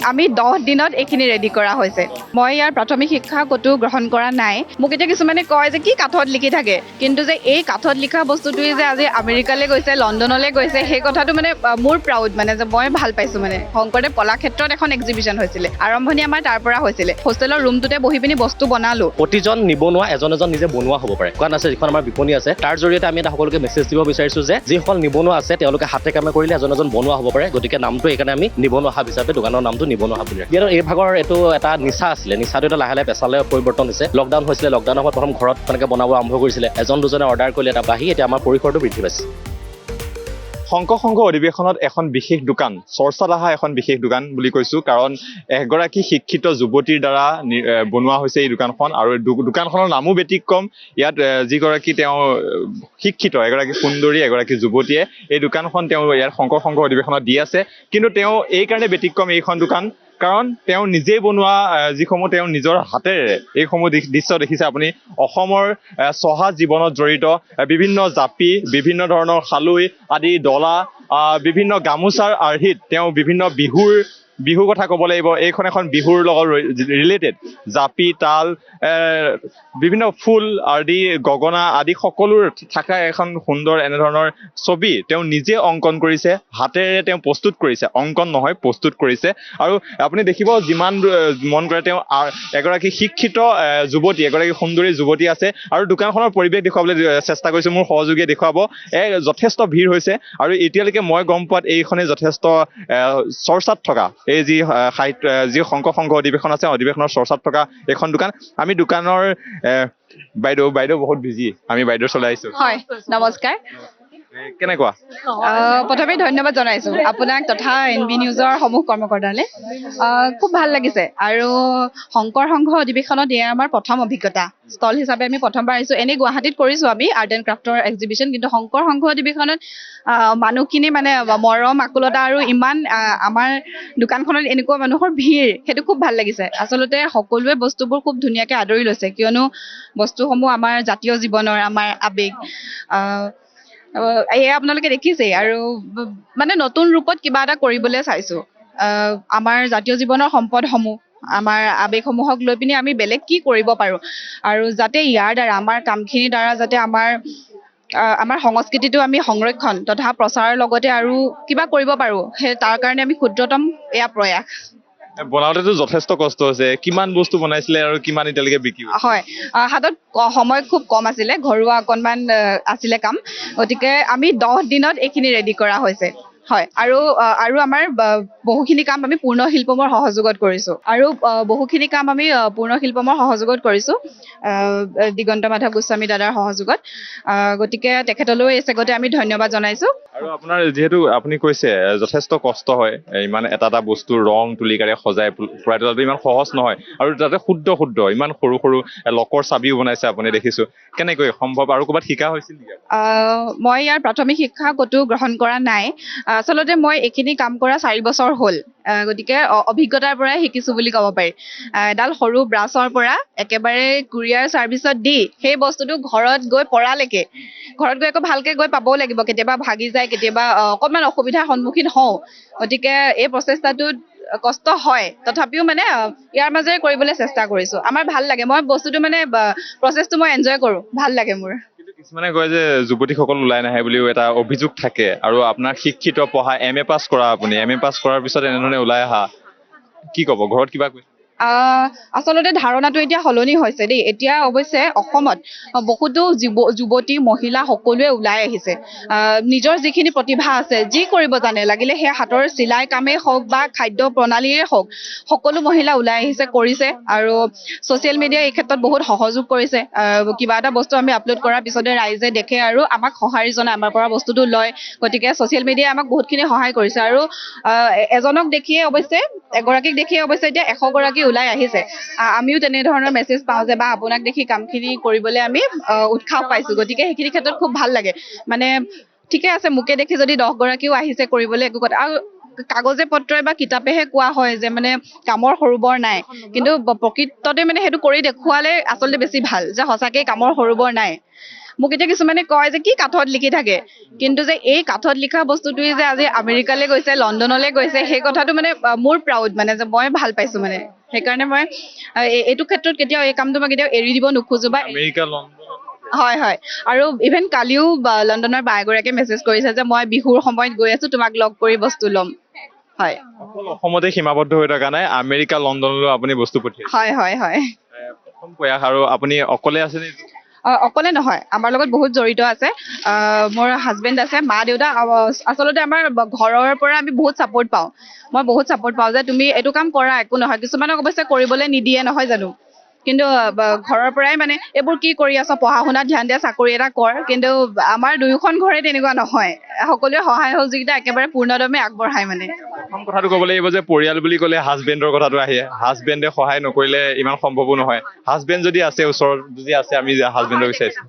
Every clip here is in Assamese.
আমি 10 দিনত এইখিনি ৰেডি কৰা হৈছে। মই ইয়াৰ প্ৰাথমিক শিক্ষা ক'তো গ্ৰহণ কৰা নাই। মোক এতিয়া কিছুমানে কয় যে কি কাঠত লিখি থাকে, কিন্তু যে এই কাঠত লিখা বস্তুটোৱে যে আজি আমেৰিকালৈ গৈছে, লণ্ডনলৈ গৈছে, সেই কথাটো মানে মোৰ প্ৰাউড, মানে যে মই ভাল পাইছোঁ। মানে শংকৰদেৱ কলাক্ষেত্ৰত এখন এক্সিবিশ্যন হৈছিলে, আৰম্ভণি আমাৰ তাৰ পৰা হৈছিলে। হোষ্টেলৰ ৰুমটোতে বহি পিনি বস্তু বনালোঁ। প্ৰতিজন নিবনুৱা এজন নিজে বনোৱা হ'ব পাৰে। কাৰণ আছে যিখন আমাৰ বিপণী আছে, তাৰ জৰিয়তে আমি এটা সকলোকে মেছেজ দিব বিচাৰিছোঁ যে যিসকল নিবনুৱা আছে তেওঁলোকে হাতে কামে কৰিলে এজন বনোৱা হ'ব পাৰে। গতিকে নামটো এইকাৰণে আমি নিবনুৱা হাব হিচাপে দোকানৰ নামটো নিবনুৱা হাব বুলি ৰাখিছোঁ। যিহেতু এই ভাগৰ এইটো এটা নিচা আছিলে, নিচাটো এটা লাহে লাহে পেছালৈ পৰিৱৰ্তন হৈছে। লকডাউন হৈছিলে, লকডাউনৰ সময়ত প্ৰথম ঘৰত তেনেকৈ বনাব আৰম্ভ কৰিছিলে, এজন দুজনে অৰ্ডাৰ কৰিলে, এটা বাঢ়ি এতিয়া আমাৰ পৰিসৰটো বৃদ্ধি পাইছে। শংকৰ সংঘ অধিৱেশনত এখন বিশেষ দোকান, চৰ্চাত অহা এখন বিশেষ দোকান বুলি কৈছোঁ, কাৰণ এগৰাকী শিক্ষিত যুৱতীৰ দ্বাৰা বনোৱা হৈছে এই দোকানখন। আৰু দোকানখনৰ নামো ব্যতিক্ৰম। ইয়াত যিগৰাকী তেওঁ শিক্ষিত, এগৰাকী সুন্দৰী, এগৰাকী যুৱতীয়ে এই দোকানখন তেওঁ ইয়াত শংকৰ সংঘ অধিৱেশনত দি আছে। কিন্তু তেওঁ এইকাৰণে ব্যতিক্ৰম এইখন দোকান, কাৰণ তেওঁ নিজেই বনোৱা যিসমূহ তেওঁ নিজৰ হাতেৰে এইসমূহ দৃশ্য দেখিছে আপুনি। অসমৰ চহা জীৱনত জড়িত বিভিন্ন জাপি, বিভিন্ন ধৰণৰ খালৈ আদি, ডলা, বিভিন্ন গামোচাৰ আৰ্হিত তেওঁ বিভিন্ন বিহুৰ কথা ক'ব লাগিব। এইখন এখন বিহুৰ লগত ৰিলেটেড জাপি, তাল, বিভিন্ন ফুল আদি, গগনা আদি সকলো থকা এখন সুন্দৰ এনেধৰণৰ ছবি তেওঁ নিজে অংকন কৰিছে, হাতেৰে তেওঁ প্ৰস্তুত কৰিছে, অংকন নহয় প্ৰস্তুত কৰিছে। আৰু আপুনি দেখিব যিমান মন কৰে, তেওঁ এগৰাকী শিক্ষিত যুৱতী, এগৰাকী সুন্দৰী যুৱতী আছে। আৰু দোকানখনৰ পৰিৱেশ দেখুৱাবলৈ চেষ্টা কৰিছোঁ, মোৰ সহযোগীয়ে দেখুৱাব। যথেষ্ট ভিৰ হৈছে আৰু এতিয়ালৈকে মই গম পোৱাত এইখনে যথেষ্ট চৰ্চাত থকা, এই যি সাহিত্য, যি শংকৰ সংঘ অধিৱেশন আছে, অধিৱেশনৰ চৰ্চাত থকা এখন দোকান। আমি দোকানৰ বাইদেউ বহুত বিজি, আমি বাইদেউ চলাই আহিছোঁ। হয়, নমস্কাৰ। কেনেকুৱা? প্ৰথমে ধন্যবাদ জনাইছোঁ আপোনাক তথা NB নিউজৰ সমূহ কৰ্মকৰ্তালৈ। খুব ভাল লাগিছে। আৰু শংকৰ সংঘ অধিৱেশনত এয়া আমাৰ প্ৰথম অভিজ্ঞতা। ষ্টল হিচাপে আমি প্ৰথমবাৰ আহিছোঁ। এনেই গুৱাহাটীত কৰিছোঁ আমি আৰ্ট এণ্ড ক্ৰাফ্টৰ এক্সিবিশ্যন, কিন্তু শংকৰ সংঘ অধিৱেশনত মানুহখিনি মানে মৰম আকুলতা, আৰু ইমান আমাৰ দোকানখনত এনেকুৱা মানুহৰ ভিৰ, সেইটো খুব ভাল লাগিছে। আচলতে সকলোৱে বস্তুবোৰ খুব ধুনীয়াকৈ আদৰি লৈছে, কিয়নো বস্তুসমূহ আমাৰ জাতীয় জীৱনৰ, আমাৰ আৱেগ। এয়া আপোনালোকে দেখিছেই। আৰু মানে নতুন ৰূপত কিবা এটা কৰিবলৈ চাইছোঁ। আমাৰ জাতীয় জীৱনৰ সম্পদসমূহ, আমাৰ আৱেগসমূহক লৈ পিনি আমি বেলেগ কি কৰিব পাৰোঁ, আৰু যাতে ইয়াৰ দ্বাৰা, আমাৰ কামখিনিৰ দ্বাৰা যাতে আমাৰ সংস্কৃতিটো আমি সংৰক্ষণ তথা প্ৰচাৰৰ লগতে আৰু কিবা কৰিব পাৰোঁ, সেই তাৰ কাৰণে আমি ক্ষুদ্ৰতম এয়া প্ৰয়াস। বনাওঁতেতো যথেষ্ট কষ্ট হৈছে। কিমান বস্তু বনাইছিলে আৰু কিমান এতিয়ালৈকে বিক্ৰী হৈছে? হয়, হাতত সময় খুব কম আছিলে, ঘৰুৱা অকণমান আছিলে কাম, গতিকে আমি 10 দিনত এইখিনি ৰেডি কৰা হৈছে। হয়, আৰু আমাৰ বহুখিনি কাম আমি পূৰ্ণ শিল্পমৰ সহযোগত কৰিছোঁ। দিগন্ত মাধৱ গোস্বামী দাদাৰ সহযোগত। গতিকে তেখেতলৈও এই চেগতে আমি ধন্যবাদ জনাইছোঁ। আৰু আপোনাৰ যিহেতু আপুনি কৈছে যথেষ্ট কষ্ট হয়, ইমান এটা বস্তুৰ ৰং তুলিকাৰে সজাই ফুৰাই তোলাটো ইমান সহজ নহয়, আৰু তাতে শুদ্ধ ইমান সৰু সৰু লকৰ চাবিও বনাইছে আপুনি, দেখিছোঁ। কেনেকৈ সম্ভৱ? আৰু ক'ৰবাত শিকা হৈছিল নেকি? মই ইয়াৰ প্ৰাথমিক শিক্ষা ক'তো গ্ৰহণ কৰা নাই। আচলতে মই এইখিনি কাম কৰা 4 বছৰ হ'ল। গতিকে অভিজ্ঞতাৰ পৰাই শিকিছোঁ বুলি ক'ব পাৰি। এডাল সৰু ব্ৰাছৰ পৰা একেবাৰে কুৰিয়াৰ ছাৰ্ভিচত দি সেই বস্তুটো ঘৰত গৈ পৰালৈকে, ঘৰত গৈ আকৌ ভালকৈ গৈ পাবও লাগিব, কেতিয়াবা ভাগি যায়, কেতিয়াবা অকণমান অসুবিধাৰ সন্মুখীন হওঁ। গতিকে এই প্ৰচেষ্টাটোত কষ্ট হয়, তথাপিও মানে ইয়াৰ মাজেৰে কৰিবলৈ চেষ্টা কৰিছোঁ। আমাৰ ভাল লাগে, মই বস্তুটো মানে প্ৰচেছটো মই এনজয় কৰোঁ, ভাল লাগে মোৰ। কিছুমানে কয় যে যুৱতীসকল ওলাই নাহে বুলিও এটা অভিযোগ থাকে, আৰু আপোনাৰ শিক্ষিত, পঢ়া, MA পাছ কৰা, আপুনি MA পাছ কৰাৰ পিছত এনেধৰণে ওলাই অহা, কি ক'ব? ঘৰত কিবা কৈছে? আচলতে ধাৰণাটো এতিয়া সলনি হৈছে দেই। এতিয়া অৱশ্যে অসমত বহুতো যুৱতী, মহিলা সকলোৱে ওলাই আহিছে। নিজৰ যিখিনি প্ৰতিভা আছে, যি কৰিব জানে, লাগিলে সেয়া হাতৰ চিলাই কামেই হওক বা খাদ্য প্ৰণালীৰে হওক, সকলো মহিলা ওলাই আহিছে, কৰিছে। আৰু ছ'চিয়েল মিডিয়াই এই ক্ষেত্ৰত বহুত সহযোগ কৰিছে। কিবা এটা বস্তু আমি আপলোড কৰাৰ পিছতে ৰাইজে দেখে আৰু আমাক সঁহাৰি জনায়, আমাৰ পৰা বস্তুটো লয়। গতিকে ছ'চিয়েল মিডিয়াই আমাক বহুতখিনি সহায় কৰিছে। আৰু এগৰাকীক দেখিয়ে অৱশ্যে এতিয়া 100 গৰাকী ওলাই আহিছে। আমিও তেনেধৰণৰ মেছেজ পাওঁ যে বা আপোনাক দেখি কামখিনি কৰিবলৈ আমি উৎসাহ পাইছোঁ। গতিকে সেইখিনি ক্ষেত্ৰত খুব ভাল লাগে। মানে ঠিকে আছে, মোকে দেখি যদি 10 গৰাকীও আহিছে কৰিবলৈ, একো কথা। আৰু কাগজে পত্ৰই বা কিতাপেহে কোৱা হয় যে মানে কামৰ সৰু বৰ নাই, কিন্তু প্ৰকৃততে মানে সেইটো কৰি দেখুৱালে আচলতে বেছি ভাল, যে সঁচাকৈ কামৰ সৰু বৰ নাই। মোক এতিয়া কিছুমানে কয় যে কি কাঠত লিখি থাকে, কিন্তু যে এই কাঠত লিখা বস্তুটোৱে যে আজি আমেৰিকালৈ গৈছে, লণ্ডনলৈ গৈছে, সেই কথাটো মানে মোৰ প্ৰাউড, মানে যে মই ভাল পাইছো মানে। সেইকাৰণে মই এইটো ক্ষেত্ৰত কেতিয়াও এই কামটো মই কেতিয়াও এৰি দিব নোখোজো বা আমেৰিকা লণ্ডন হয় হয়। আৰু ইভেন কালিও লণ্ডনৰ বা এগৰাকীয়ে মেছেজ কৰিছে যে মই বিহুৰ সময়ত গৈ আছো, তোমাক লগ কৰি বস্তু ল'ম। হয় অকল অসমতে সীমাবদ্ধ হৈ থকা নাই, আমেৰিকা লণ্ডনলৈ আপুনি বস্তু পঠিয়াইছে। হয় হয় হয়। প্ৰথম প্ৰয়াস। আৰু আপুনি অকলে আছে নে? অকলে নহয়, আমাৰ লগত বহুত জড়িত আছে। মোৰ হাজবেণ্ড আছে, মা দেউতা। আচলতে আমাৰ ঘৰৰ পৰা আমি বহুত ছাপোৰ্ট পাওঁ। মই বহুত ছাপোৰ্ট পাওঁ যে তুমি এইটো কাম কৰা, একো নহয়। কিছুমানক অৱশ্যে কৰিবলৈ নিদিয়ে নহয় জানো, কিন্তু ঘৰৰ পৰাই মানে এইবোৰ কি কৰি আছ, পঢ়া শুনাত ধ্যান দিয়া, চাকৰি এটা কৰ। কিন্তু আমাৰ দুয়োখন ঘৰে তেনেকুৱা নহয়, সকলোৱে সহায় সহযোগিতা একেবাৰে পূৰ্ণদমে আগবঢ়ায় মানে। প্ৰথম কথাটো ক'ব লাগিব যে পৰিয়াল বুলি ক'লে হাজবেণ্ডৰ কথাটো আহে। হাজবেণ্ডে সহায় নকৰিলে ইমান সম্ভৱো নহয়। হাজবেণ্ড যদি আছে, ওচৰত যদি আছে, আমি হাজবেণ্ডৰ বিচাৰিছো।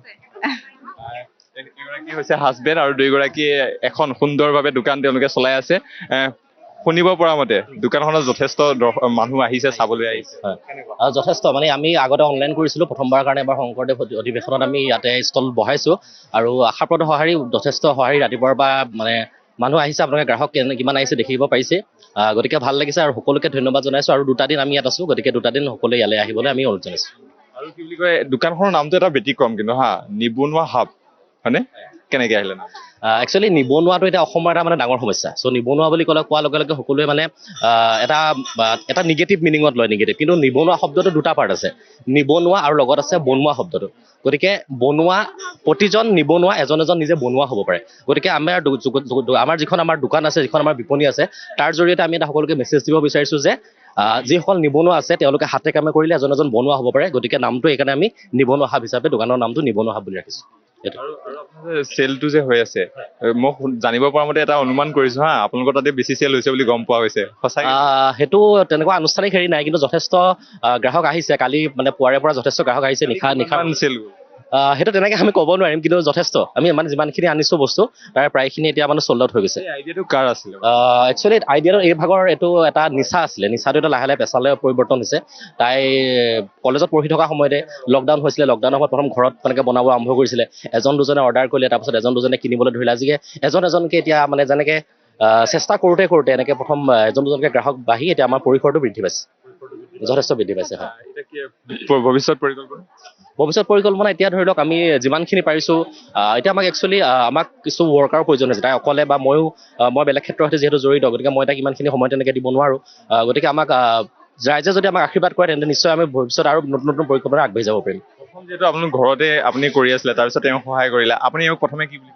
এগৰাকী হৈছে হাজবেণ্ড আৰু দুয়োগৰাকীয়ে এখন সুন্দৰভাৱে দোকান তেওঁলোকে চলাই আছে। শুনিব পৰা মতে দোকানখনত যথেষ্ট মানুহ আহিছে, চাবলৈ আহিছে। আৰু যথেষ্ট মানে আমি আগতে অনলাইন কৰিছিলোঁ, প্ৰথমবাৰৰ কাৰণে এবাৰ শংকৰদেৱ অধিৱেশনত আমি ইয়াতে ষ্টল বহাইছোঁ, আৰু আশাপ্ৰদ সঁহাৰি, যথেষ্ট সঁহাৰি ৰাতিপুৱাৰ পৰা মানে মানুহ আহিছে। আপোনালোকে গ্ৰাহক কিমান আহিছে দেখিব পাৰিছে। গতিকে ভাল লাগিছে আৰু সকলোকে ধন্যবাদ জনাইছোঁ। আৰু 2টা দিন আমি ইয়াত আছোঁ, গতিকে 2টা দিন সকলোৱে ইয়ালৈ আহিবলৈ আমি অনুৰোধ জনাইছোঁ। আৰু কি বুলি কয়, দোকানখনৰ নামটো এটা ব্যতিক্ৰম কিন্তু নিবনুৱা হাব, হয়নে? কেনেকে আহিলে নাম? একচুৱেলি নিবনুৱাটো এতিয়া অসমৰ এটা মানে ডাঙৰ সমস্যা। চ' নিবনুৱা বুলি কোৱাৰ লগে লগে সকলোৱে মানে এটা নিগেটিভ মিনিঙত লয়, নিগেটিভ। কিন্তু নিবনুৱা শব্দটো 2টা পাৰ্ট আছে, নিবনুৱা আৰু লগত আছে বনোৱা শব্দটো। গতিকে বনোৱা, প্ৰতিজন নিবনুৱা এজন এজন নিজে বনোৱা হ'ব পাৰে। গতিকে আমাৰ যিখন আমাৰ দোকান আছে, যিখন আমাৰ বিপণী আছে, তাৰ জৰিয়তে আমি এটা সকলোকে মেছেজ দিব বিচাৰিছোঁ যে যিসকল নিবনুৱা আছে তেওঁলোকে হাতে কামে কৰিলে এজন এজন বনোৱা হ'ব পাৰে। গতিকে নামটো এইকাৰণে আমি নিবনুৱা হাব হিচাপে দোকানৰ নামটো নিবনুৱা হাব বুলি ৰাখিছোঁ। চেলটো যে হৈ আছে, মই জানিব পৰা মতে এটা অনুমান কৰিছো আপোনালোকৰ তাতে বেছি চেল হৈছে বুলি গম পোৱা হৈছে, সঁচাই? সেইটো তেনেকুৱা আনুষ্ঠানিক হেৰি নাই, কিন্তু যথেষ্ট গ্ৰাহক আহিছে। কালি মানে পুৱাৰে পৰা যথেষ্ট গ্ৰাহক আহিছে। নিশা চেল সেইটো তেনেকে আমি ক'ব নোৱাৰিম, কিন্তু যথেষ্ট আমি মানে যিমানখিনি আনিছোঁ বস্তু, তাৰে প্ৰায়খিনি এতিয়া মানে চল্ড আউট হৈ গৈছে। আইডিয়াটো কাৰ আছিলে? একচুৱেলি আইডিয়াটো এই ভাগৰ এইটো এটা নিচা আছিলে। নিচাটো এটা লাহে লাহে পেচালৈ পৰিৱৰ্তন হৈছে। তাই কলেজত পঢ়ি থকা সময়তে লকডাউন হৈছিলে। লকডাউনৰ সময়ত প্ৰথম ঘৰত তেনেকৈ বনাব আৰম্ভ কৰিছিলে। এজন দুজনে অৰ্ডাৰ কৰিলে, তাৰপিছত এজন দুজনে কিনিবলৈ ধৰিলে। আজিকে এজন এজনকে এতিয়া মানে যেনেকে চেষ্টা কৰোঁতে এনেকৈ প্ৰথম এজন দুজনকে গ্ৰাহক বাঢ়ি এতিয়া আমাৰ পৰিসৰটো বৃদ্ধি পাইছে, যথেষ্ট বৃদ্ধি পাইছে। হয়। ভৱিষ্যত পৰিকল্পনা এতিয়া ধৰি লওক আমি যিমানখিনি পাৰিছোঁ, এতিয়া আমাক কিছু ৱৰ্কাৰৰ প্ৰয়োজন হৈছে। তাই অকলে বা মই বেলেগ ক্ষেত্ৰৰ সৈতে যিহেতু জড়িত, গতিকে মই তাক ইমানখিনি সময় তেনেকৈ দিব নোৱাৰোঁ। গতিকে আমাক ৰাইজে যদি আমাক আশীৰ্বাদ কৰে, তেন্তে নিশ্চয় আমি ভৱিষ্যত আৰু নতুন নতুন পৰিকল্পনা আগবাঢ়ি যাব পাৰিম। প্ৰথম যিহেতু আপোনাৰ ঘৰতে আপুনি কৰি আছিলে, তাৰপিছত তেওঁ সহায় কৰিলে, আপুনি প্ৰথমে কি বুলি?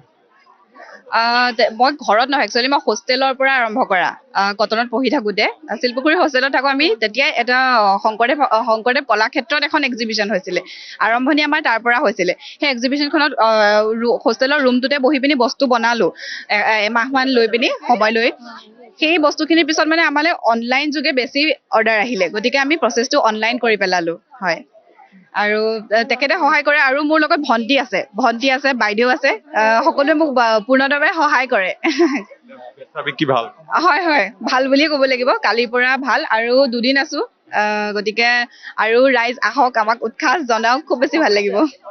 মই ঘৰত নহয়, একচুৱেলি মই হোষ্টেলৰ পৰা আৰম্ভ কৰা। কটনত পঢ়ি থাকোঁতে শিলপুখুৰী হোষ্টেলত থাকোঁ আমি। তেতিয়াই এটা শংকৰদেৱ কলাক্ষেত্ৰত এখন এক্সিবিশ্যন হৈছিলে। আৰম্ভণি আমাৰ তাৰ পৰা হৈছিলে। সেই এক্সিবিশ্যনখনত হোষ্টেলৰ ৰুমটোতে বহি পিনি বস্তু বনালোঁ, এমাহমান লৈ পিনি সময় লৈ। সেই বস্তুখিনিৰ পিছত মানে আমালৈ অনলাইন যোগে বেছি অৰ্ডাৰ আহিলে, গতিকে আমি প্ৰচেছটো অনলাইন কৰি পেলালোঁ। হয়। আৰু তেখেতে সহায় কৰে। আৰু মোৰ লগত ভণ্টি আছে, বাইদেউ আছে। সকলোৱে মোক পূৰ্ণদমে সহায় কৰে। কি ভাল? হয় হয়, ভাল বুলিয়ে ক'ব লাগিব। কালিৰ পৰা ভাল, আৰু 2 দিন আছোঁ। গতিকে আৰু ৰাইজ আহক, আমাক উৎসাহ জনাওক, খুব বেছি ভাল লাগিব।